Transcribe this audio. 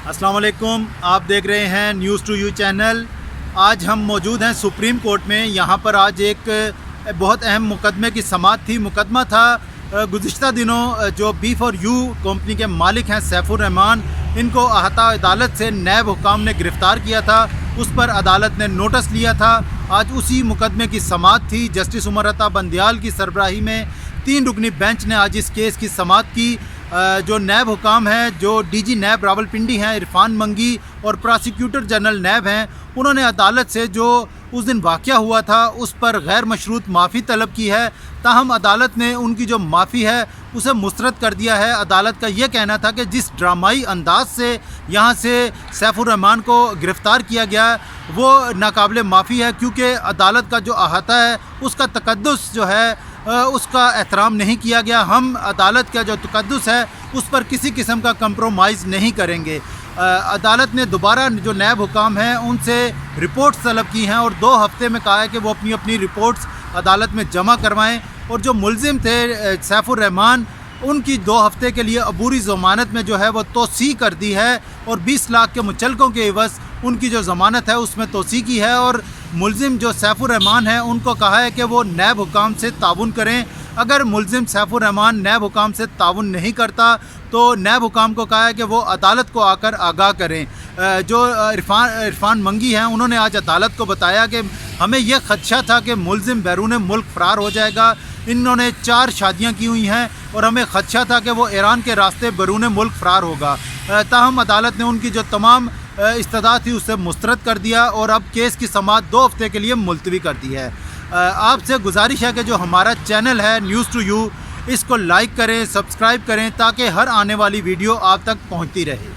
अस्सलाम वालेकुम, आप देख रहे हैं न्यूज़ टू यू चैनल। आज हम मौजूद हैं सुप्रीम कोर्ट में। यहाँ पर आज एक बहुत अहम मुकदमे की समाअत थी। मुकदमा था गुज़िश्ता दिनों जो B4U कंपनी के मालिक हैं सैफुर रहमान, इनको अहाता अदालत से नैब हुकाम ने गिरफ़्तार किया था। उस पर अदालत ने नोटिस लिया था। आज उसी मुकदमे की समाअत थी। जस्टिस उमर अता बंदियाल की सरबराही में 3 रुकनी बेंच ने आज इस केस की समाअत की। जो नैब हुकाम हैं, जो DG नैब रावलपिंडी हैं इरफान मंगी और प्रोसिक्यूटर जनरल नैब हैं, उन्होंने अदालत से जो उस दिन वाक़या हुआ था उस पर गैर मशरूत माफ़ी तलब की है। ताहम अदालत ने उनकी जो माफ़ी है उसे मुस्तरद कर दिया है। अदालत का ये कहना था कि जिस ड्रामाई अंदाज से यहाँ से सैफुर रहमान को गिरफ़्तार किया गया वो नाकाबिले माफ़ी है, क्योंकि अदालत का जो अहाता है उसका तकद्दुस जो है उसका एहतराम नहीं किया गया। हम अदालत का जो तकद्दुस है उस पर किसी किस्म का कंप्रोमाइज़ नहीं करेंगे। अदालत ने दोबारा जो नैब हुकाम हैं उनसे रिपोर्ट्स तलब की हैं और 2 हफ्ते में कहा है कि वो अपनी अपनी रिपोर्ट्स अदालत में जमा करवाएं। और जो मुलजिम थे सैफुर रहमान, उनकी 2 हफ्ते के लिए अबूरी ज़मानत में जो है वो तोसी कर दी है और 20 लाख के मुचलकों के एवज़ उनकी जो ज़मानत है उसमें तोसी की है। और मुलजिम जो सैफुर रहमान है उनको कहा है कि वो नैब हुकाम से ताउन करें। अगर मुलजिम सैफुर रहमान नैब हुकाम से ताउन नहीं करता तो नैब हुकाम को कहा है कि वो अदालत को आकर आगाह करें। जो इरफान मंगी हैं उन्होंने आज अदालत को बताया कि हमें यह खदशा था कि मुलजिम बैरून मुल्क फ़रार हो जाएगा। इन्होंने 4 शादियाँ की हुई हैं और हमें खदशा था कि वो ईरान के रास्ते बैरून मुल्क फ़रार होगा। ताहम अदालत ने उनकी जो तमाम इस्तदा थी उसे मुस्तरद कर दिया और अब केस की समाअत 2 हफ्ते के लिए मुलतवी कर दी है। आपसे गुजारिश है कि जो हमारा चैनल है न्यूज़ टू यू, इसको लाइक करें, सब्सक्राइब करें ताकि हर आने वाली वीडियो आप तक पहुंचती रहे।